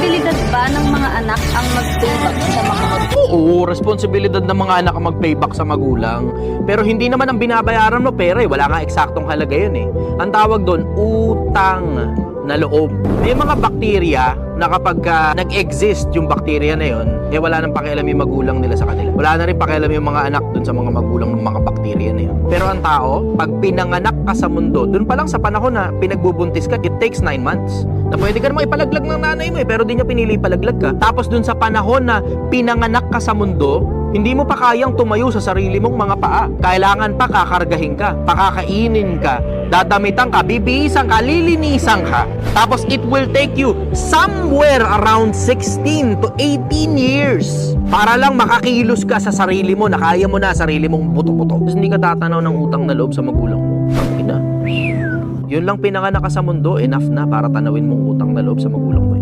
Responsibilidad ba ng mga anak ang mag-payback sa mga magulang? Oo, responsibilidad ng mga anak ang mag-payback sa magulang. Pero hindi naman ang binabayaran mo pera eh. Wala nga eksaktong halaga yun eh. Ang tawag doon, utang na loob. May mga bakterya na kapag nag-exist yung bakterya na yun, eh wala nang pakialam yung magulang nila sa kanila. Wala na rin pakialam yung mga anak dun sa mga magulang ng mga bakterya na yun. Pero ang tao, pag pinanganak ka sa mundo, dun pa lang sa panahon na pinagbubuntis ka, it takes 9 months. Na pwede ka naman ipalaglag ng nanay mo eh, pero di niya pinili ipalaglag ka. Tapos dun sa panahon na pinanganak ka sa mundo, hindi mo pa kayang tumayo sa sarili mong mga paa. Kailangan pa kakargahin ka, pakakainin ka, dadamitan ka, bibihisan ka, lilinisan ka. Tapos it will take you somewhere around 16 to 18 years para lang makakilos ka sa sarili mo, na kaya mo na sarili mong buto-buto. Tapos hindi ka tatanaw ng utang na loob sa magulang mo. Ina. Yun lang pinanganak ka sa mundo, enough na para tanawin mong utang na loob sa magulang mo.